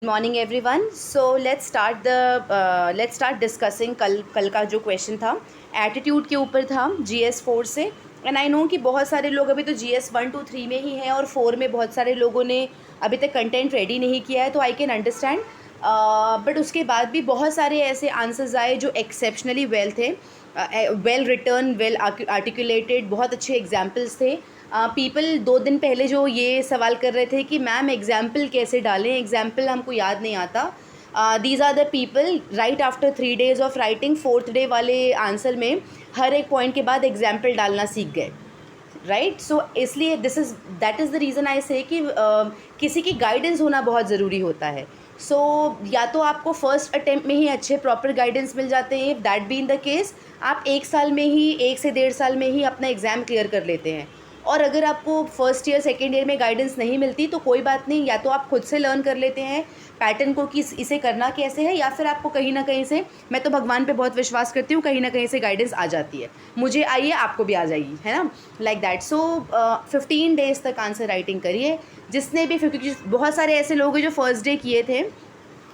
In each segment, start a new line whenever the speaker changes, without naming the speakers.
Morning everyone. So let's start discussing. कल का जो क्वेश्चन था एटीट्यूड के ऊपर था GS 4 से। एंड आई नो कि बहुत सारे लोग अभी तो GS 1 2 3 में ही हैं और 4 में बहुत सारे लोगों ने अभी तक कंटेंट रेडी नहीं किया है, तो आई कैन अंडरस्टैंड। बट उसके बाद भी बहुत सारे ऐसे आंसर्स आए जो एक्सेप्शनली वेल थे, वेल रिटर्न, वेल आर्टिकुलेटेड, बहुत अच्छे एग्जाम्पल्स थे। पीपल 2 दिन पहले जो ये सवाल कर रहे थे कि मैम एग्जाम्पल कैसे डालें, एग्जाम्पल हमको याद नहीं आता। These are the people write after 3 days of writing, 4th day वाले आंसर में हर एक पॉइंट के बाद एग्जाम्पल डालना सीख गए, राइट। सो इसलिए that is the reason I से कि किसी की गाइडेंस होना बहुत ज़रूरी होता है। सो या तो आपको फर्स्ट अटेम्प्ट में ही अच्छे प्रॉपर गाइडेंस मिल जाते हैं, if that be in the case आप 1 साल में ही, 1 से 1.5 साल में ही अपना एग्ज़ाम क्लियर कर लेते हैं। और अगर आपको फर्स्ट ईयर सेकेंड ईयर में गाइडेंस नहीं मिलती तो कोई बात नहीं, या तो आप खुद से लर्न कर लेते हैं पैटर्न को कि इसे करना कैसे है, या फिर आपको कहीं ना कहीं से, मैं तो भगवान पे बहुत विश्वास करती हूँ, कहीं ना कहीं से गाइडेंस आ जाती है। मुझे आई है, आपको भी आ जाएगी, है ना, लाइक दैट। सो 15 days तक आंसर राइटिंग करिए जिसने भी, क्योंकि बहुत सारे ऐसे लोग हैं जो फर्स्ट डे किए थे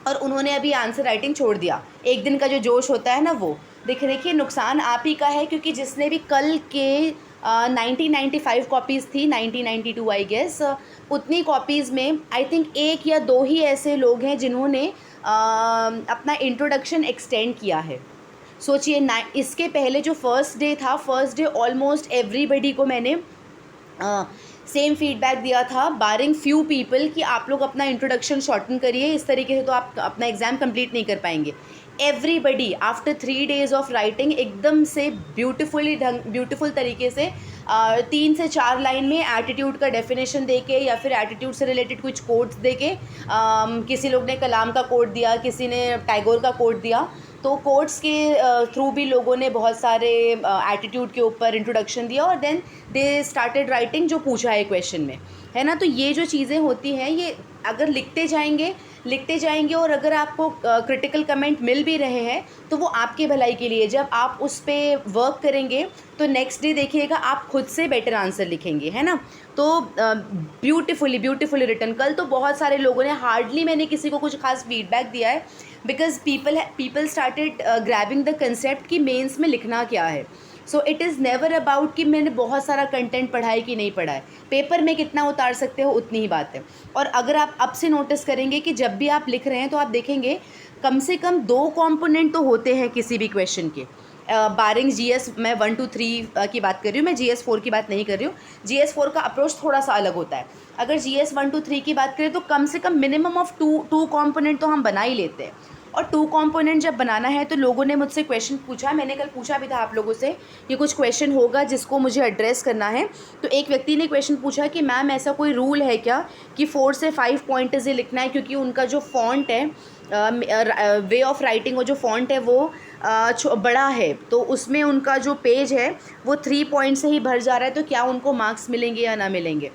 और उन्होंने अभी आंसर राइटिंग छोड़ दिया। एक दिन का जो जोश होता है ना, वो देखिए नुकसान आप ही का है, क्योंकि जिसने भी कल के 1995 कॉपीज़ थी, 1992 आई गेस, उतनी कॉपीज़ में आई थिंक 1 या 2 ही ऐसे लोग हैं जिन्होंने अपना इंट्रोडक्शन एक्सटेंड किया है। सोचिए ना, इसके पहले जो फर्स्ट डे था, फर्स्ट डे ऑलमोस्ट एवरीबडी को मैंने सेम फीडबैक दिया था, बारिंग फ्यू पीपल, कि आप लोग अपना इंट्रोडक्शन शॉर्टन करिए, इस तरीके से तो आप अपना एग्ज़ाम कंप्लीट नहीं कर पाएंगे। Everybody after 3 days of writing एकदम से ब्यूटीफुल तरीके से 3 से 4 लाइन में एटीट्यूड का डेफिनेशन देके या फिर एटीट्यूड से रिलेटेड कुछ कोट्स देके, किसी लोग ने कलाम का कोट दिया, किसी ने टैगोर का कोट दिया, तो कोट्स के थ्रू भी लोगों ने बहुत सारे एटीट्यूड के ऊपर इंट्रोडक्शन दिया और देन दे स्टार्टेड राइटिंग जो पूछा है क्वेश्चन में, है ना। तो ये जो चीज़ें होती हैं, ये अगर लिखते जाएंगे और अगर आपको क्रिटिकल कमेंट मिल भी रहे हैं तो वो आपके भलाई के लिए, जब आप उस पर वर्क करेंगे तो नेक्स्ट डे देखिएगा आप खुद से बेटर आंसर लिखेंगे, है ना। तो ब्यूटीफुली रिटर्न। कल तो बहुत सारे लोगों ने, हार्डली मैंने किसी को कुछ खास फीडबैक दिया है, because people started grabbing the concept कि मेंस में लिखना क्या है। So it is never about कि मैंने बहुत सारा कंटेंट पढ़ा है कि नहीं पढ़ा है, पेपर में कितना उतार सकते हो उतनी ही बात है। और अगर आप अब से नोटिस करेंगे कि जब भी आप लिख रहे हैं तो आप देखेंगे कम से कम 2 कंपोनेंट तो होते हैं किसी भी क्वेश्चन के, बारिंग GS, मैं 1 2 3 की बात कर रही हूँ, मैं GS 4 की बात नहीं कर रही हूँ। GS 4 का अप्रोच थोड़ा सा अलग होता है। अगर GS 1 2 3 की बात करें तो कम से कम मिनिमम ऑफ टू कंपोनेंट तो हम बना ही लेते हैं। और 2 कंपोनेंट जब बनाना है तो लोगों ने मुझसे क्वेश्चन पूछा, मैंने कल पूछा भी था आप लोगों से, ये कुछ क्वेश्चन होगा जिसको मुझे एड्रेस करना है। तो एक व्यक्ति ने क्वेश्चन पूछा कि मैम ऐसा कोई रूल है क्या कि 4 से 5 पॉइंट्स ही लिखना है, क्योंकि उनका जो फॉन्ट है, वे ऑफ राइटिंग, वो जो फॉन्ट है वो बड़ा है, तो उसमें उनका जो पेज है वो 3 पॉइंट से ही भर जा रहा है, तो क्या उनको मार्क्स मिलेंगे या ना मिलेंगे।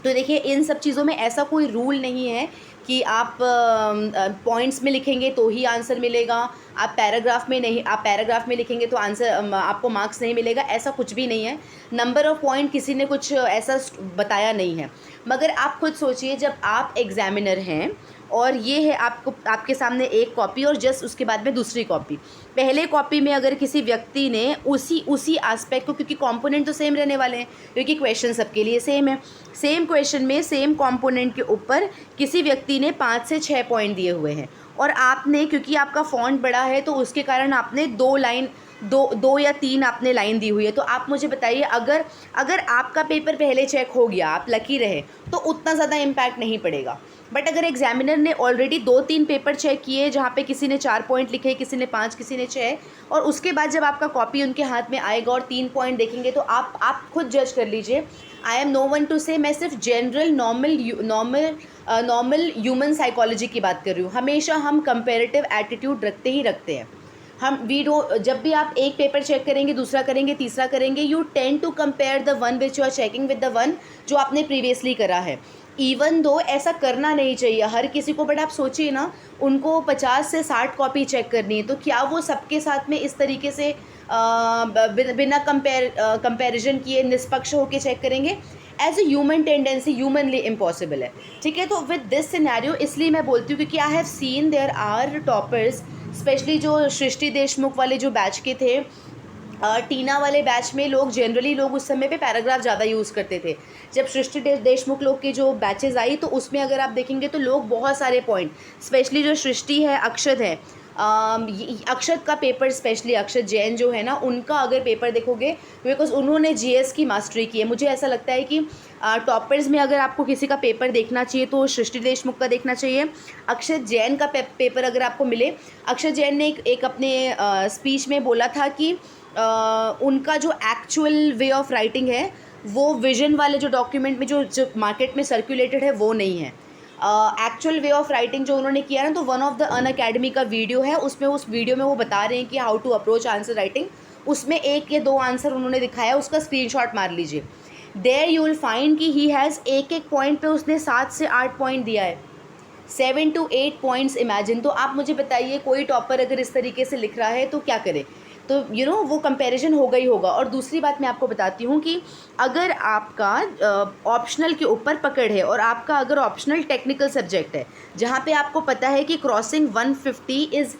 तो देखिए इन सब चीज़ों में ऐसा कोई रूल नहीं है कि आप पॉइंट्स में लिखेंगे तो ही आंसर मिलेगा, आप पैराग्राफ में लिखेंगे तो आंसर आपको मार्क्स नहीं मिलेगा, ऐसा कुछ भी नहीं है। नंबर ऑफ़ पॉइंट किसी ने कुछ ऐसा बताया नहीं है। मगर आप खुद सोचिए, जब आप एग्ज़ामिनर हैं और ये है आपके सामने एक कॉपी और जस्ट उसके बाद में दूसरी कॉपी, पहले कॉपी में अगर किसी व्यक्ति ने उसी एस्पेक्ट को, क्योंकि कंपोनेंट तो सेम रहने वाले हैं, क्योंकि क्वेश्चन सबके लिए सेम है, सेम क्वेश्चन में सेम कंपोनेंट के ऊपर किसी व्यक्ति ने 5 से 6 पॉइंट दिए हुए हैं और आपने, क्योंकि आपका फॉन्ट बड़ा है तो उसके कारण आपने 2 या 3 आपने लाइन दी हुई है। तो आप मुझे बताइए, अगर आपका पेपर पहले चेक हो गया, आप लकी रहे, तो उतना ज़्यादा इम्पैक्ट नहीं पड़ेगा। बट अगर एग्जामिनर ने ऑलरेडी 2-3 पेपर चेक किए जहाँ पे किसी ने 4 पॉइंट लिखे, किसी ने 5, किसी ने 6, और उसके बाद जब आपका कॉपी उनके हाथ में आएगा और 3 पॉइंट देखेंगे, तो आप खुद जज कर लीजिए। I am no one to से, मैं सिर्फ जनरल नॉर्मल ह्यूमन साइकोलॉजी की बात कर रही हूँ। हमेशा हम कंपेरेटिव एटीट्यूड रखते हैं। जब भी आप एक पेपर चेक करेंगे, दूसरा करेंगे, तीसरा करेंगे, you tend to compare the one which you are checking with the one जो आपने प्रीवियसली करा है। इवन दो ऐसा करना नहीं चाहिए हर किसी को, बट आप सोचिए ना, उनको 50 से 60 कॉपी चेक करनी है, तो क्या वो सबके साथ में इस तरीके से बिना कंपैरिजन किए निष्पक्ष होकर चेक करेंगे? As a human tendency humanly impossible है, ठीक है। तो विद दिस सिनेरियो इसलिए मैं बोलती हूँ क्योंकि I have seen there are toppers, especially जो सृष्टि देशमुख वाले जो बैच के थे, टीना वाले बैच में लोग जनरली लोग उस समय पे पैराग्राफ ज़्यादा यूज़ करते थे। जब सृष्टि देशमुख लोग की जो बैचेज़ आई तो उसमें अगर आप देखेंगे तो लोग बहुत सारे पॉइंट, स्पेशली जो सृष्टि है, अक्षत है, अक्षत का पेपर, स्पेशली अक्षत जैन जो है ना, उनका अगर पेपर देखोगे, बिकॉज उन्होंने जीएस की मास्टरी की है, मुझे ऐसा लगता है कि टॉपर्स में अगर आपको किसी का पेपर देखना चाहिए तो सृष्टि देशमुख का देखना चाहिए। अक्षत जैन का पेपर अगर आपको मिले, अक्षत जैन ने एक अपने स्पीच में बोला था कि उनका जो एक्चुअल वे ऑफ राइटिंग है वो विजन वाले जो डॉक्यूमेंट में जो मार्केट में सर्कुलेटेड है वो नहीं है। एक्चुअल वे ऑफ राइटिंग जो उन्होंने किया ना, तो one of the Unacademy का वीडियो है, उसमें उस वीडियो में वो बता रहे हैं कि how to approach answer writing. उसमें 1 या 2 आंसर उन्होंने दिखाया, उसका स्क्रीनशॉट मार लीजिए। देयर यू विल फाइंड कि ही हैज़ एक पॉइंट पे उसने 7 से 8 पॉइंट दिया है, 7 to 8 पॉइंट्स। इमेजिन, तो आप मुझे बताइए कोई टॉपर अगर इस तरीके से लिख रहा है तो क्या करे। तो वो कंपैरिजन होगा ही होगा। और दूसरी बात मैं आपको बताती हूँ कि अगर आपका ऑप्शनल के ऊपर पकड़ है और आपका अगर ऑप्शनल टेक्निकल सब्जेक्ट है जहाँ पे आपको पता है कि crossing 150 is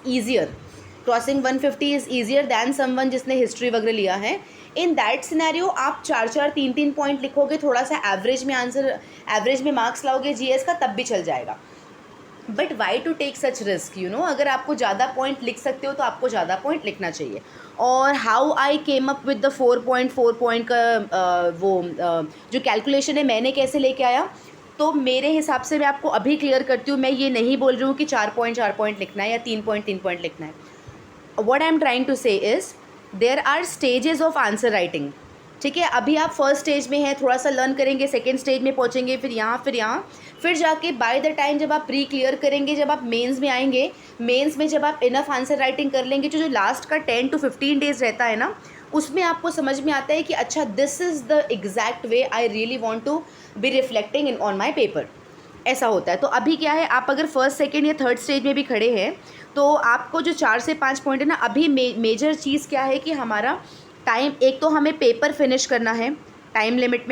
easier than someone जिसने हिस्ट्री वगैरह लिया है, इन दैट सिनेरियो आप 4-4, 3-3 पॉइंट लिखोगे, थोड़ा सा एवरेज में मार्क्स लाओगे जीएस का, तब भी चल जाएगा। But why to take such risk, अगर आपको ज़्यादा पॉइंट लिख सकते हो तो आपको ज़्यादा पॉइंट लिखना चाहिए। और how I came up with the 4 point का जो कैलकुलेशन है मैंने कैसे लेके आया, तो मेरे हिसाब से मैं आपको अभी क्लियर करती हूँ। मैं ये नहीं बोल रही हूँ कि 4 पॉइंट लिखना है या 3 पॉइंट लिखना है। What I am trying to say is there are stages of answer writing, ठीक है। अभी आप फर्स्ट स्टेज में हैं, थोड़ा सा लर्न करेंगे, सेकेंड स्टेज में पहुँचेंगे, फिर यहाँ, फिर जाके बाय द टाइम जब आप प्री क्लियर करेंगे, जब आप मेंस में आएंगे, मेंस में जब आप इनफ आंसर राइटिंग कर लेंगे, जो लास्ट का 10 to 15 डेज रहता है ना, उसमें आपको समझ में आता है कि अच्छा this is the exact way I really want to be reflecting in on my paper, ऐसा होता है। तो अभी क्या है, आप अगर फर्स्ट, सेकेंड या थर्ड स्टेज में भी खड़े हैं तो आपको जो 4 से 5 पॉइंट है ना, अभी मेजर चीज़ क्या है कि हमारा टाइम, एक तो हमें पेपर फिनिश करना है टाइम लिमिट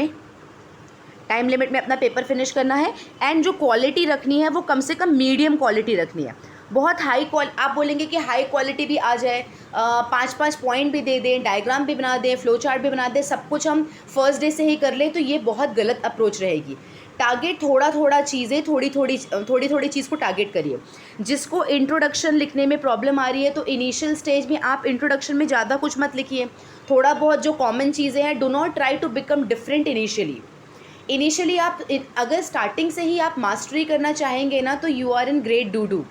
में अपना पेपर फिनिश करना है, एंड जो क्वालिटी रखनी है वो कम से कम मीडियम क्वालिटी रखनी है। बहुत हाई आप बोलेंगे कि हाई क्वालिटी भी आ जाए, 5-5 पॉइंट भी दे दें, डायग्राम भी बना दें, फ्लो चार्ट भी बना दें, सब कुछ हम फर्स्ट डे से ही कर लें, तो ये बहुत गलत अप्रोच रहेगी। टारगेट थोड़ा चीज़ें, थोड़ी चीज़ को टारगेट करिए। जिसको इंट्रोडक्शन लिखने में प्रॉब्लम आ रही है तो इनिशियल स्टेज में आप इंट्रोडक्शन में ज़्यादा कुछ मत लिखिए, थोड़ा बहुत जो कॉमन चीज़ें हैं, do not try to become different initially आप अगर स्टार्टिंग से ही आप मास्टरी करना चाहेंगे ना, तो you are in great do,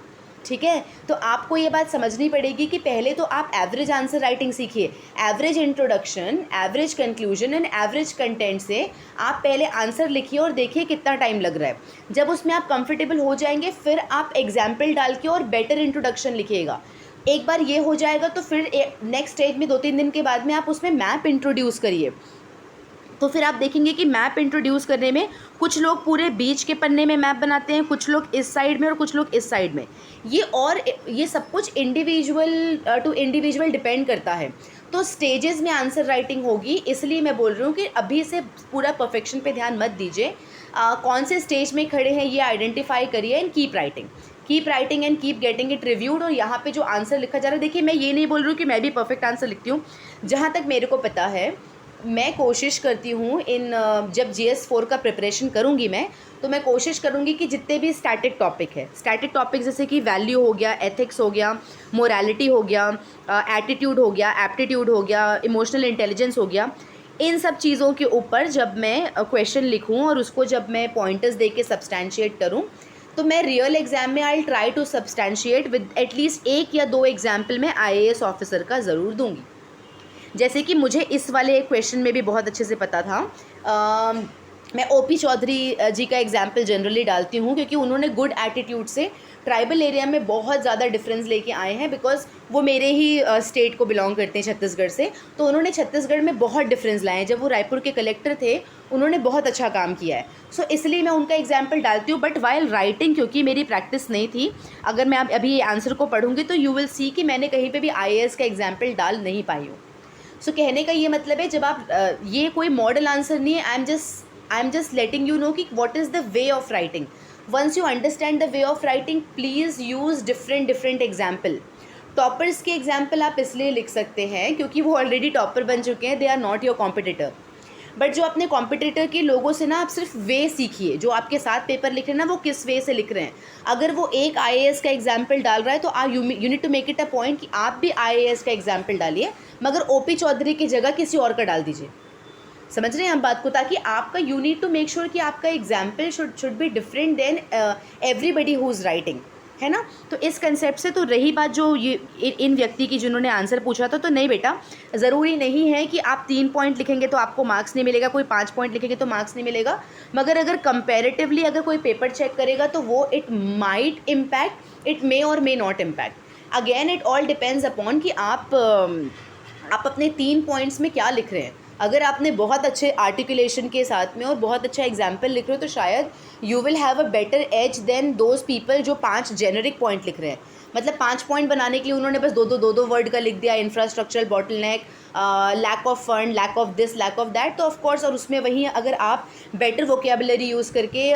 ठीक है। तो आपको ये बात समझनी पड़ेगी कि पहले तो आप एवरेज आंसर राइटिंग सीखिए, average introduction, average conclusion and average content से आप पहले आंसर लिखिए और देखिए कितना टाइम लग रहा है। जब उसमें आप कंफर्टेबल हो जाएंगे, फिर आप एग्जाम्पल डाल के और बेटर इंट्रोडक्शन लिखिएगा। एक बार ये हो जाएगा तो फिर नेक्स्ट स्टेज में 2-3 दिन के बाद में आप उसमें मैप इंट्रोड्यूस करिए। तो फिर आप देखेंगे कि मैप इंट्रोड्यूस करने में कुछ लोग पूरे बीच के पन्ने में मैप बनाते हैं, कुछ लोग इस साइड में और कुछ लोग इस साइड में। ये सब कुछ इंडिविजुअल टू इंडिविजुअल डिपेंड करता है। तो स्टेजेस में आंसर राइटिंग होगी, इसलिए मैं बोल रही हूँ कि अभी से पूरा परफेक्शन पे ध्यान मत दीजिए। कौन से स्टेज में खड़े हैं ये आइडेंटिफाई करिए and keep writing and keep getting it reviewed. और यहाँ पे जो आंसर लिखा जा रहा है, देखिए मैं ये नहीं बोल रही हूँ कि मैं भी परफेक्ट आंसर लिखती हूँ। जहाँ तक मेरे को पता है, मैं कोशिश करती हूँ जब GS4 का प्रिपरेशन करूँगी मैं, तो मैं कोशिश करूँगी कि जितने भी स्टैटिक टॉपिक जैसे कि वैल्यू हो गया, एथिक्स हो गया, मोरालिटी हो गया, एटीट्यूड हो गया, एप्टीट्यूड हो गया, इमोशनल इंटेलिजेंस हो गया, इन सब चीज़ों के ऊपर जब मैं क्वेश्चन लिखूँ और उसको जब मैं पॉइंटर्स दे के सब्सटैंशिएट करूँ, तो मैं रियल एग्ज़ाम में I try to substantiate with at least 1 या 2 एग्जाम्पल मैं IAS ऑफिसर का ज़रूर दूँगी। जैसे कि मुझे इस वाले क्वेश्चन में भी बहुत अच्छे से पता था। मैं OP चौधरी जी का एग्जाम्पल जनरली डालती हूँ क्योंकि उन्होंने गुड एटीट्यूड से ट्राइबल एरिया में बहुत ज़्यादा डिफरेंस लेके आए हैं, बिकॉज वो मेरे ही स्टेट को बिलोंग करते हैं, छत्तीसगढ़ से। तो उन्होंने छत्तीसगढ़ में बहुत डिफरेंस लाए हैं। जब वो रायपुर के कलेक्टर थे, उन्होंने बहुत अच्छा काम किया है। सो इसलिए मैं उनका एग्जाम्पल डालती हूँ। बट वाइल राइटिंग, क्योंकि मेरी प्रैक्टिस नहीं थी, अगर मैं अभी ये आंसर को पढ़ूंगी तो यू विल सी कि मैंने कहीं पर भी IAS का एग्जाम्पल डाल नहीं पाई हूँ। सो कहने का ये मतलब है, जब आप ये कोई मॉडल आंसर नहीं है, I am just I am just letting you know कि what is the way of writing. Once you understand the way of writing, please use different example. Toppers के एग्जाम्पल आप इसलिए लिख सकते हैं क्योंकि वो ऑलरेडी टॉपर बन चुके हैं, they are not your competitor. But जो अपने कॉम्पिटिटर के लोगों से ना आप सिर्फ वे सीखिए, जो आपके साथ पेपर लिख रहे हैं ना वो किस वे से लिख रहे हैं. अगर वो एक IAS का एग्जाम्पल डाल रहा है तो you need to make it a point कि आप भी IAS का एग्जाम्पल डालिए, मगर OP चौधरी की जगह किसी और का डाल दीजिए. समझ रहे हैं हम बात को, ताकि आपका you need to make sure कि आपका example should be different than everybody who is writing, है ना. तो इस कंसेप्ट से तो रही बात जो ये इन व्यक्ति की जिन्होंने आंसर पूछा था, तो नहीं बेटा, ज़रूरी नहीं है कि आप 3 पॉइंट लिखेंगे तो आपको मार्क्स नहीं मिलेगा, कोई 5 पॉइंट लिखेंगे तो मार्क्स नहीं मिलेगा. मगर अगर कंपैरेटिवली अगर कोई पेपर चेक करेगा तो वो it might impact, it may और may not impact. Again it all depends upon कि आप अपने 3 पॉइंट्स में क्या लिख रहे हैं. अगर आपने बहुत अच्छे आर्टिकुलेशन के साथ में और बहुत अच्छा एग्जाम्पल लिख रहे हो तो शायद you will have a better edge than those people जो 5 जेनरिक पॉइंट लिख रहे हैं. मतलब 5 पॉइंट बनाने के लिए उन्होंने बस दो वर्ड का लिख दिया, infrastructure, bottleneck, lack of fund, lack of this, lack of that. तो ऑफ कोर्स, और उसमें वहीं अगर आप बेटर वोकेबुलरी यूज़ करके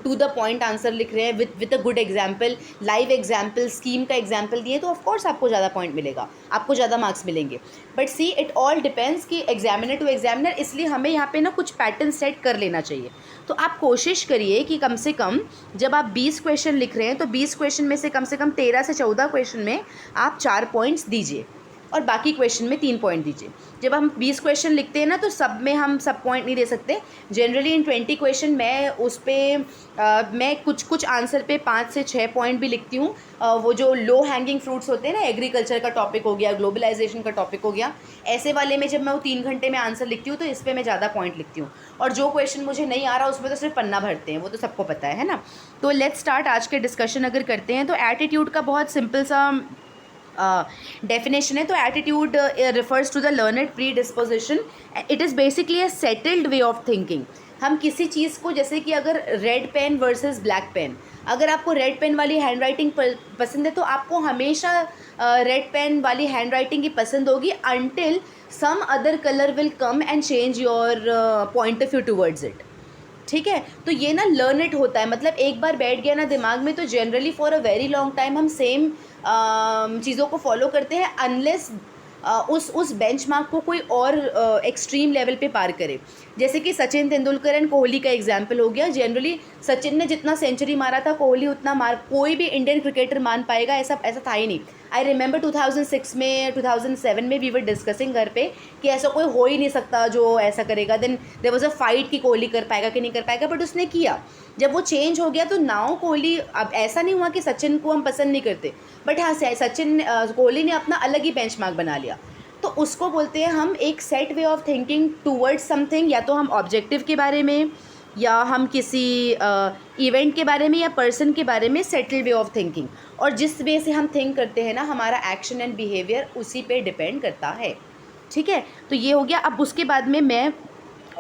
टू द पॉइंट आंसर लिख रहे हैं with a good example, live example, scheme का एग्जाम्पल दिए, तो ऑफ कोर्स आपको ज़्यादा पॉइंट मिलेगा, आपको ज़्यादा मार्क्स मिलेंगे. But see, it all depends कि एग्जामिनर टू एग्जामिनर, इसलिए हमें यहाँ पे ना कुछ पैटर्न सेट कर लेना चाहिए. तो आप कोशिश करिए कि कम से कम जब आप 20 क्वेश्चन लिख रहे हैं तो 20 क्वेश्चन में से कम 13 से 14 क्वेश्चन में आप 4 पॉइंट्स दीजिए और बाकी क्वेश्चन में 3 पॉइंट दीजिए. जब हम 20 क्वेश्चन लिखते हैं ना तो सब में हम सब पॉइंट नहीं दे सकते. जनरली इन 20 क्वेश्चन मैं उस पर मैं कुछ आंसर पे 5 से 6 पॉइंट भी लिखती हूँ. वो जो लो हैंगिंग फ्रूट्स होते हैं ना, एग्रीकल्चर का टॉपिक हो गया, ग्लोबलाइजेशन का टॉपिक हो गया, ऐसे वाले में जब मैं वो 3 घंटे में आंसर लिखती हूँ तो इस पर मैं ज़्यादा पॉइंट लिखती हूँ. और जो क्वेश्चन मुझे नहीं आ रहा उसमें तो सिर्फ पन्ना भरते हैं, वो तो सबको पता है ना. तो लेट्स स्टार्ट आज के डिस्कशन अगर करते हैं. तो एटीट्यूड का बहुत सिंपल सा डेफिनेशन है. तो attitude refers to the learned pre disposition. It is basically a settled way of thinking. हम किसी चीज़ को, जैसे कि अगर red pen versus black pen, अगर आपको रेड पेन वाली हैंड राइटिंग पसंद है तो आपको हमेशा रेड पेन वाली हैंड राइटिंग ही पसंद होगी until some other colour will come and change your point of view towards it. ठीक है. तो ये ना लर्न इट होता है, मतलब एक बार बैठ गया ना दिमाग में तो generally for a very long time हम सेम चीज़ों को फॉलो करते हैं अनलेस उस बेंचमार्क को कोई और एक्सट्रीम लेवल पे पार करे. जैसे कि सचिन तेंदुलकर एंड कोहली का एग्जाम्पल हो गया. जनरली सचिन ने जितना सेंचुरी मारा था, कोहली उतना कोई भी इंडियन क्रिकेटर मान पाएगा ऐसा था ही नहीं. आई रिमेंबर 2006 में 2007 में वी वर डिस्कसिंग घर पे कि ऐसा कोई हो ही नहीं सकता जो ऐसा करेगा. Then there was a fight कि कोहली कर पाएगा कि नहीं कर पाएगा, बट उसने किया. जब वो चेंज हो गया तो नाउ कोहली, अब ऐसा नहीं हुआ कि सचिन को हम पसंद नहीं करते, बट हाँ कोहली ने अपना अलग ही बेंचमार्क बना लिया. तो उसको बोलते हैं हम एक set way of thinking towards something. या तो हम ऑब्जेक्टिव के बारे में, या हम किसी इवेंट के बारे में, या पर्सन के बारे में सेटल्ड वे ऑफ थिंकिंग. और जिस वे से हम थिंक करते हैं ना, हमारा एक्शन एंड बिहेवियर उसी पे डिपेंड करता है. ठीक है. तो ये हो गया. अब उसके बाद में मैं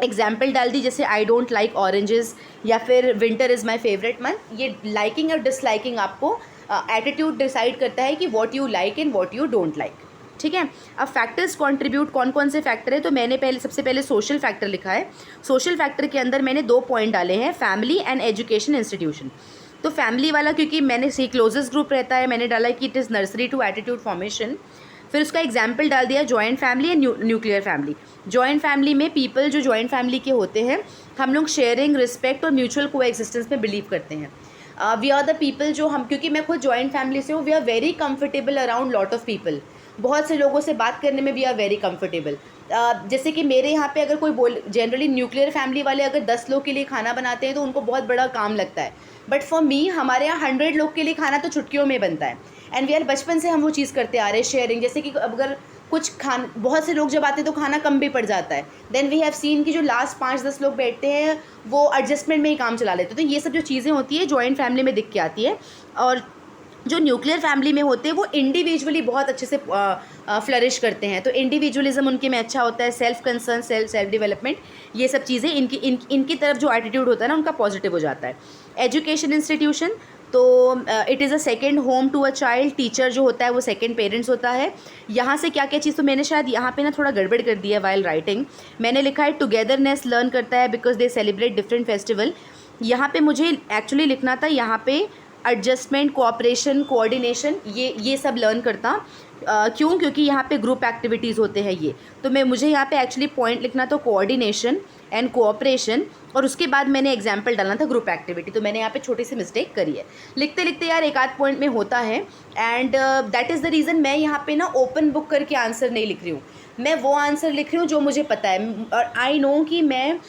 एग्जाम्पल डाल दी, जैसे आई डोंट लाइक ऑरेंजेस या फिर winter is my favourite month. ये लाइकिंग और डिसलाइकिंग आपको एटीट्यूड डिसाइड करता है कि what you like and what you don't like. ठीक है. अब फैक्टर्स कंट्रीब्यूट, कौन कौन से फैक्टर है, तो मैंने सबसे पहले सोशल फैक्टर लिखा है. सोशल फैक्टर के अंदर मैंने 2 पॉइंट डाले हैं, फैमिली एंड एजुकेशन इंस्टीट्यूशन. तो फैमिली वाला क्योंकि मैंने क्लोजेस्ट ग्रुप रहता है, मैंने डाला कि it is nursery to attitude formation. फिर उसका एग्जाम्पल डाल दिया joint family and nuclear family. Joint family में पीपल जो जॉइंट फैमिली के होते हैं, हम लोग शेयरिंग, रिस्पेक्ट और म्यूचुअल को एक्सिस्टेंस में बिलीव करते हैं. वी आर द पीपल जो हम, क्योंकि मैं खुद जॉइंट फैमिली से हूँ, we are very comfortable around lot of people. बहुत से लोगों से बात करने में वी आर वेरी कंफर्टेबल. जैसे कि मेरे यहाँ पे अगर कोई जनरली न्यूक्लियर फैमिली वाले अगर 10 लोग के लिए खाना बनाते हैं तो उनको बहुत बड़ा काम लगता है. बट फॉर मी, हमारे यहाँ 100 लोग के लिए खाना तो चुटकियों में बनता है. एंड वी आर बचपन से हम वो चीज़ करते आ रहे हैं, शेयरिंग. जैसे कि अगर बहुत से लोग जब आते हैं तो खाना कम भी पड़ जाता है. देन वी हैव सीन कि जो लास्ट 5-10 लोग बैठते हैं वो एडजस्टमेंट में ही काम चला लेते हैं. तो ये सब जो चीज़ें होती है जॉइंट फैमिली में दिख के आती है. और जो न्यूक्लियर फैमिली में होते हैं वो इंडिविजुअली बहुत अच्छे से फ्लरिश करते हैं. तो इंडिविजुअलिज्म उनके में अच्छा होता है, सेल्फ कंसर्न, सेल्फ डेवलपमेंट, ये सब चीज़ें इनकी तरफ जो एटीट्यूड होता है ना उनका पॉजिटिव हो जाता है. एजुकेशन इंस्टीट्यूशन, तो it is a second home to a child. Teacher जो होता है वो सेकेंड पेरेंट्स होता है। यहाँ से क्या क्या चीज़, तो मैंने शायद यहाँ पे ना थोड़ा गड़बड़ कर दिया वाइल राइटिंग। मैंने लिखा है टुगेदरनेस लर्न करता है because they celebrate different festival. यहाँ पे मुझे एक्चुअली लिखना था यहाँ पे एडजस्टमेंट, कोऑपरेशन, कोऑर्डिनेशन, ये सब लर्न करता। क्यों? क्योंकि यहाँ पे ग्रुप एक्टिविटीज़ होते हैं ये। तो मुझे यहाँ पे एक्चुअली पॉइंट लिखना था कोऑर्डिनेशन एंड कोऑपरेशन, और उसके बाद मैंने एग्जाम्पल डालना था ग्रुप एक्टिविटी। तो मैंने यहाँ पे छोटी सी मिस्टेक करी है। लिखते लिखते यार एक आध पॉइंट में होता है, and that is the reason मैं यहाँ पे ना ओपन बुक करके आंसर नहीं लिख रही हूँ। मैं वो आंसर लिख रही हूँ जो मुझे पता है, और आई नो कि मैं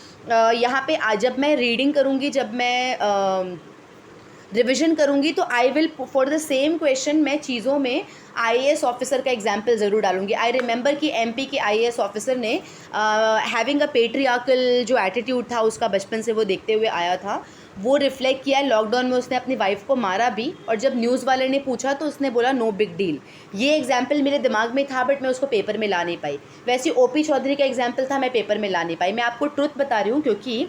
यहाँ पे जब मैं रीडिंग करूँगी, जब मैं रिविज़न करूँगी, तो I will for the same question मैं चीज़ों में आईएएस ऑफिसर का एग्जाम्पल ज़रूर डालूंगी। आई रिमेंबर कि एमपी के आईएएस ऑफिसर ने हैविंग अ पेट्रियार्कल जो एटीट्यूड था उसका बचपन से वो देखते हुए आया था, वो रिफ्लेक्ट किया। लॉकडाउन में उसने अपनी वाइफ को मारा भी, और जब न्यूज़ वाले ने पूछा तो उसने बोला नो बिग डील। ये एग्जाम्पल मेरे दिमाग में था बट मैं उसको पेपर में ला नहीं पाई। वैसे ओपी चौधरी का एग्जाम्पल था, मैं पेपर में ला नहीं पाई। मैं आपको ट्रुथ बता रही हूँ क्योंकि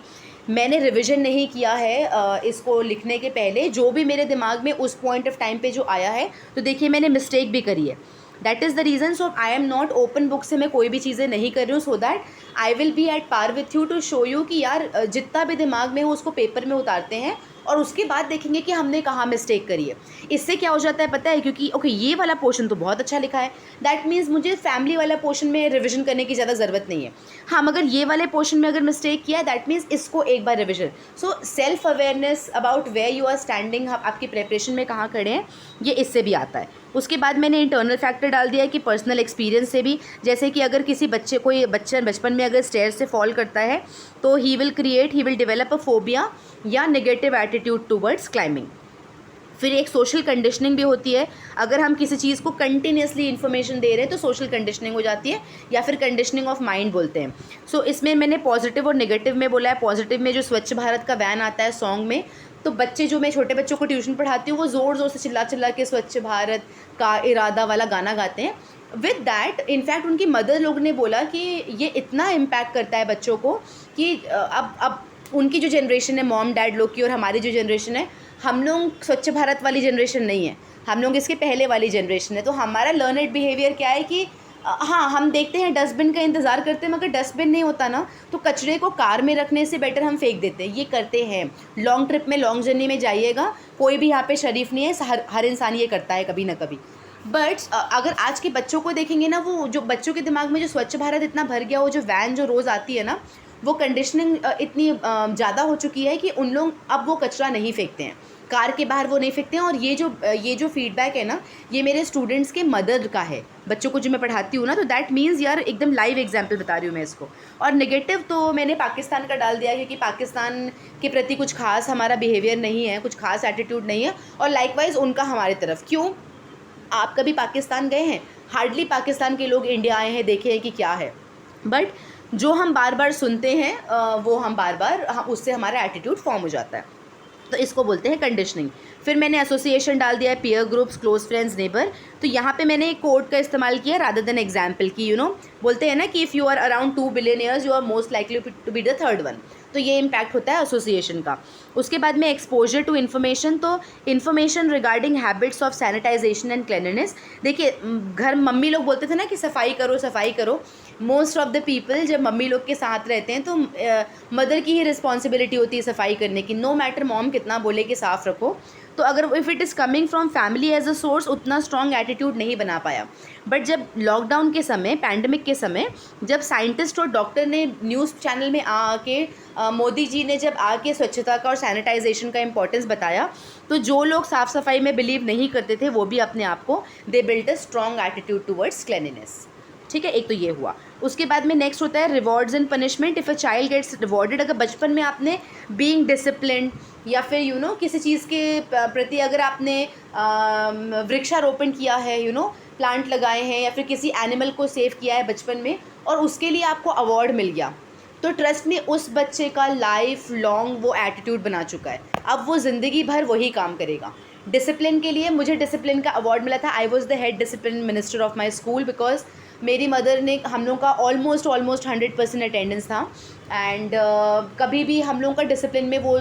मैंने रिवीजन नहीं किया है इसको लिखने के पहले। जो भी मेरे दिमाग में उस पॉइंट ऑफ टाइम पे जो आया है, तो देखिए मैंने मिस्टेक भी करी है। That is the reason. So I am not open book से मैं कोई भी चीज़ें नहीं कर रही हूँ, so that I will be at par with you to show you कि यार जितना भी दिमाग में हो उसको पेपर में उतारते हैं, और उसके बाद देखेंगे कि हमने कहाँ मिस्टेक करी है। इससे क्या हो जाता है पता है, क्योंकि ओके ये वाला पोर्शन तो बहुत अच्छा लिखा है, दैट मीन्स मुझे फैमिली वाला पोर्शन में रिविजन करने की ज़्यादा ज़रूरत नहीं है। हाँ, मगर ये वाले पोर्शन में अगर मिस्टेक किया है दैट मीन्स इसको एक बार revision. So self awareness about where you are standing, आपकी प्रेपरेशन में कहाँ खड़े हैं, ये इससे भी आता है। उसके बाद मैंने इंटरनल फैक्टर डाल दिया है कि पर्सनल एक्सपीरियंस से भी, जैसे कि अगर किसी बच्चे कोई बच्चा बचपन में अगर स्टेयर से फॉल करता है तो he will develop a phobia या नेगेटिव एटीट्यूड टूवर्ड्स क्लाइंबिंग। फिर एक सोशल कंडीशनिंग भी होती है। अगर हम किसी चीज़ को कंटिन्यूसली इन्फॉर्मेशन दे रहे हैं तो सोशल कंडीशनिंग हो जाती है, या फिर कंडीशनिंग ऑफ माइंड बोलते हैं। सो इसमें मैंने पॉजिटिव और नेगेटिव में बोला है। पॉजिटिव में जो स्वच्छ भारत का वैन आता है सॉन्ग में, तो बच्चे जो मैं छोटे बच्चों को ट्यूशन पढ़ाती हूँ वो ज़ोर ज़ोर से चिल्ला चिल्ला के स्वच्छ भारत का इरादा वाला गाना गाते हैं। विद दैट इनफैक्ट उनकी मदर लोग ने बोला कि ये इतना इम्पैक्ट करता है बच्चों को कि अब उनकी जो जनरेशन है मॉम डैड लोग की, और हमारी जो जनरेशन है, हम लोग स्वच्छ भारत वाली जनरेशन नहीं है, हम लोग इसके पहले वाली जनरेशन है। तो हमारा लर्नड बिहेवियर क्या है कि हाँ, हम देखते हैं डस्टबिन का इंतज़ार करते हैं, मगर डस्टबिन नहीं होता ना तो कचरे को कार में रखने से बेटर हम फेंक देते हैं। ये करते हैं। लॉन्ग ट्रिप में, लॉन्ग जर्नी में जाइएगा, कोई भी यहाँ पे शरीफ नहीं है, हर इंसान ये करता है कभी ना कभी। बट अगर आज के बच्चों को देखेंगे ना, वो जो बच्चों के दिमाग में जो स्वच्छ भारत इतना भर गया, वो जो वैन जो रोज़ आती है ना, वो कंडीशनिंग इतनी ज़्यादा हो चुकी है कि उन लोग अब वो कचरा नहीं फेंकते हैं, कार के बाहर वो नहीं फेंकते हैं। और ये जो फीडबैक है ना, ये मेरे स्टूडेंट्स के मदर का है, बच्चों को जो मैं पढ़ाती हूँ ना, तो दैट मीन्स यार एकदम लाइव एग्जाम्पल बता रही हूँ मैं इसको। और नेगेटिव तो मैंने पाकिस्तान का डाल दिया, क्योंकि पाकिस्तान के प्रति कुछ खास हमारा बिहेवियर नहीं है, कुछ खास एटीट्यूड नहीं है, और लाइकवाइज उनका हमारी तरफ। क्यों? आप कभी पाकिस्तान गए हैं? हार्डली पाकिस्तान के लोग इंडिया आए हैं, देखे हैं कि क्या है। बट जो हम बार बार सुनते हैं वो हम बार बार उससे हमारा एटीट्यूड फॉर्म हो जाता है, तो इसको बोलते हैं कंडीशनिंग। फिर मैंने एसोसिएशन डाल दिया है, peer groups, close friends, neighbour. तो यहाँ पे मैंने एक कोड का इस्तेमाल किया रादर देन एग्जाम्पल की। बोलते हैं ना कि if you are around 2 billion years you are most likely to be the third one. तो ये इम्पैक्ट होता है एसोसिएशन का। उसके बाद में एक्सपोजर टू इन्फॉर्मेशन, तो information regarding habits of sanitisation and cleanliness. देखिए घर मम्मी लोग बोलते थे ना कि सफाई करो सफाई करो। मोस्ट ऑफ द पीपल जब मम्मी लोग के साथ रहते हैं तो मदर की ही रिस्पॉन्सिबिलिटी होती है सफाई करने की, नो मैटर मॉम कितना बोले कि साफ़ रखो। तो अगर if it is coming from family as a source, उतना स्ट्रॉन्ग एटीट्यूड नहीं बना पाया। बट जब लॉकडाउन के समय, पैंडमिक के समय, जब साइंटिस्ट और डॉक्टर ने न्यूज़ चैनल में आके मोदी जी ने जब आके स्वच्छता का और सैनिटाइजेशन का इंपॉर्टेंस बताया, तो जो लोग साफ़ सफाई में बिलीव नहीं करते थे वो भी अपने आप को they built a strong attitude towards cleanliness. ठीक है, एक तो ये हुआ। उसके बाद में नेक्स्ट होता है rewards and punishment. If a child gets rewarded, अगर बचपन में आपने बीइंग डिसिप्लिन या फिर किसी चीज़ के प्रति अगर आपने वृक्षारोपण किया है, प्लांट लगाए हैं, या फिर किसी एनिमल को सेव किया है बचपन में और उसके लिए आपको अवार्ड मिल गया, तो ट्रस्ट में उस बच्चे का लाइफ लॉन्ग वो एटीट्यूड बना चुका है। अब वो ज़िंदगी भर वही काम करेगा। डिसिप्लिन के लिए मुझे डिसिप्लिन का अवार्ड मिला था। I was the head discipline minister of my school, because मेरी मदर ने, हम लोग का ऑलमोस्ट 100% अटेंडेंस था। एंड कभी भी हम लोग का डिसिप्लिन में वो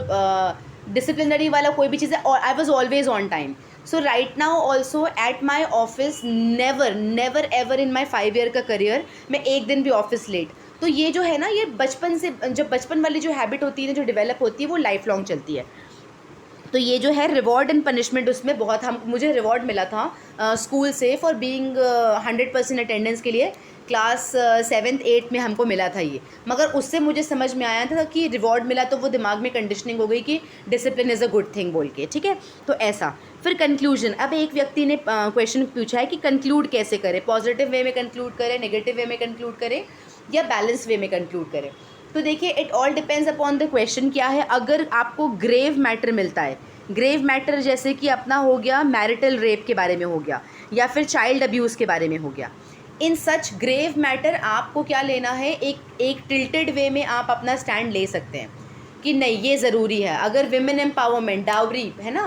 डिसिप्लिनरी वाला कोई भी चीज़ है, और I was always on time. So right now also at my office never never ever in my 5 year का करियर मैं एक दिन भी ऑफिस लेट. तो ये जो है ना, ये बचपन से, जब बचपन वाली जो हैबिट होती है ना, जो डेवलप होती है, वो लाइफ लॉन्ग चलती है. तो ये जो है रिवॉर्ड एंड पनिशमेंट, उसमें बहुत मुझे रिवॉर्ड मिला था स्कूल से फॉर बीइंग 100% अटेंडेंस के लिए. क्लास 7th 8th में हमको मिला था ये. मगर उससे मुझे समझ में आया था कि रिवॉर्ड मिला तो वो दिमाग में कंडीशनिंग हो गई कि discipline is a good thing बोल के. ठीक है, तो ऐसा. फिर कंक्लूजन. अब एक व्यक्ति ने क्वेश्चन पूछा है कि कंक्लूड कैसे करें, पॉजिटिव वे में कंक्लूड करें, नेगेटिव वे में कंक्लूड करें, या बैलेंस वे में कंक्लूड करें. तो देखिए, it all depends upon the question क्या है. अगर आपको ग्रेव मैटर मिलता है, ग्रेव मैटर जैसे कि अपना हो गया मैरिटल रेप के बारे में हो गया, या फिर चाइल्ड अब्यूज़ के बारे में हो गया, इन सच ग्रेव मैटर आपको क्या लेना है, एक टिल्टेड वे में आप अपना स्टैंड ले सकते हैं कि नहीं ये ज़रूरी है. अगर विमेन एम्पावरमेंट, डाउरी है ना,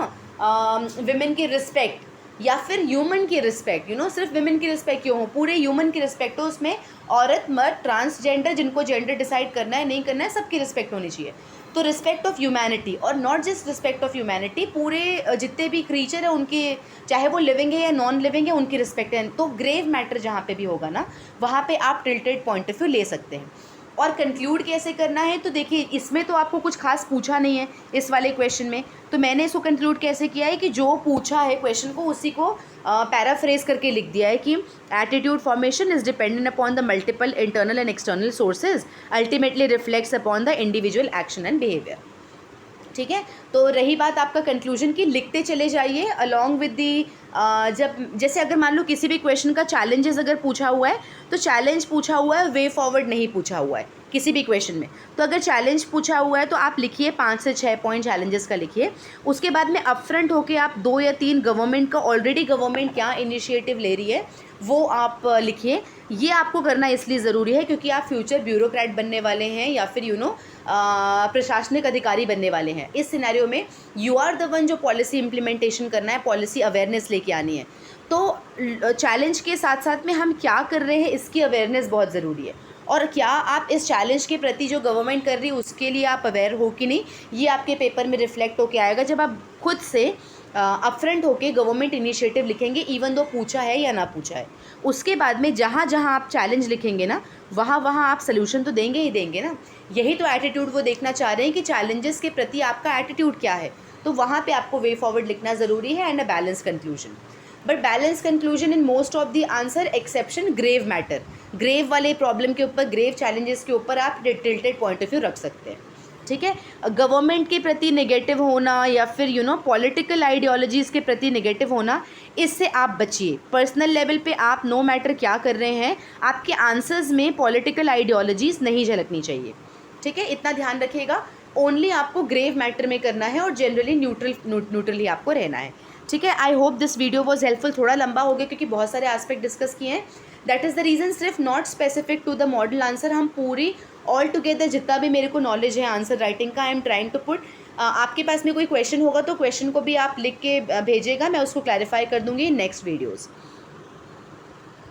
विमेन की रिस्पेक्ट, या फिर ह्यूमन की रिस्पेक्ट, सिर्फ विमेन की रिस्पेक्ट क्यों हो, पूरे ह्यूमन की रिस्पेक्ट हो, उसमें औरत मर्द ट्रांसजेंडर जिनको जेंडर डिसाइड करना है नहीं करना है सबकी रिस्पेक्ट होनी चाहिए. तो रिस्पेक्ट ऑफ ह्यूमैनिटी, और not just respect of humanity, पूरे जितने भी क्रीचर है उनके, चाहे वो लिविंग है या नॉन लिविंग है, उनकी रिस्पेक्ट है. तो ग्रेव मैटर जहाँ पे भी होगा ना, वहाँ पे आप टिल्टेड पॉइंट ऑफ व्यू ले सकते हैं. और कंक्लूड कैसे करना है, तो देखिए इसमें तो आपको कुछ खास पूछा नहीं है इस वाले क्वेश्चन में. तो मैंने इसको कंक्लूड कैसे किया है कि जो पूछा है क्वेश्चन को उसी को पैराफ्रेज करके लिख दिया है कि attitude formation is dependent upon the multiple internal and external sources, ultimately reflects upon the individual action and behaviour. ठीक है, तो रही बात आपका कंक्लूजन की, लिखते चले जाइए अलॉन्ग विद दी. जब जैसे अगर मान लो किसी भी क्वेश्चन का चैलेंजेस अगर पूछा हुआ है, तो चैलेंज पूछा हुआ है, वे फॉरवर्ड नहीं पूछा हुआ है किसी भी क्वेश्चन में. तो अगर चैलेंज पूछा हुआ है तो आप लिखिए 5 से 6 पॉइंट चैलेंजेस का लिखिए. उसके बाद में अपफ्रंट होके आप 2 या 3 गवर्नमेंट का, ऑलरेडी गवर्नमेंट क्या इनिशिएटिव ले रही है वो आप लिखिए. ये आपको करना इसलिए ज़रूरी है क्योंकि आप फ्यूचर ब्यूरोक्रेट बनने वाले हैं, या फिर प्रशासनिक अधिकारी बनने वाले हैं. इस सिनेरियो में यू आर द वन जो पॉलिसी इम्प्लीमेंटेशन करना है, पॉलिसी अवेयरनेस लेके आनी है. तो चैलेंज के साथ साथ में हम क्या कर रहे हैं इसकी अवेयरनेस बहुत ज़रूरी है. और क्या आप इस चैलेंज के प्रति जो गवर्नमेंट कर रही है उसके लिए आप अवेयर हो कि नहीं, ये आपके पेपर में रिफ्लेक्ट होके आएगा जब आप खुद से अपफ्रंट होके गवर्नमेंट इनिशिएटिव लिखेंगे, इवन दो पूछा है या ना पूछा है. उसके बाद में जहाँ जहाँ आप चैलेंज लिखेंगे ना, वहाँ वहाँ आप सोल्यूशन तो देंगे ही देंगे ना. यही तो एटीट्यूड वो देखना चाह रहे हैं कि चैलेंजेस के प्रति आपका एटीट्यूड क्या है. तो वहाँ पे आपको वे फॉरवर्ड लिखना ज़रूरी है and a balance conclusion. But balance conclusion in most of the answer exception grave matter. Grave वाले प्रॉब्लम के ऊपर, ग्रेव चैलेंजेस के ऊपर आप टिल्टेड पॉइंट ऑफ व्यू रख सकते हैं. ठीक है, गवर्नमेंट के प्रति नेगेटिव होना या फिर पॉलिटिकल आइडियोलॉजीज़ के प्रति नेगेटिव होना, इससे आप बचिए. पर्सनल लेवल पे आप नो मैटर क्या कर रहे हैं, आपके आंसर्स में पॉलिटिकल आइडियोलॉजीज़ नहीं झलकनी चाहिए. ठीक है, इतना ध्यान रखिएगा. ओनली आपको ग्रेव मैटर में करना है और जनरली न्यूट्रल ही आपको रहना है. ठीक है, I hope this video was helpful. थोड़ा लंबा हो गया क्योंकि बहुत सारे एस्पेक्ट डिस्कस किए हैं. That is the reason. सिर्फ not specific to the model answer, हम पूरी ऑल टुगेदर जितना भी मेरे को नॉलेज है आंसर राइटिंग का, I am trying to put. आपके पास में कोई क्वेश्चन होगा तो क्वेश्चन को भी आप लिख के भेजिएगा, मैं उसको क्लैरिफाई कर दूँगी इन नेक्स्ट वीडियोज़.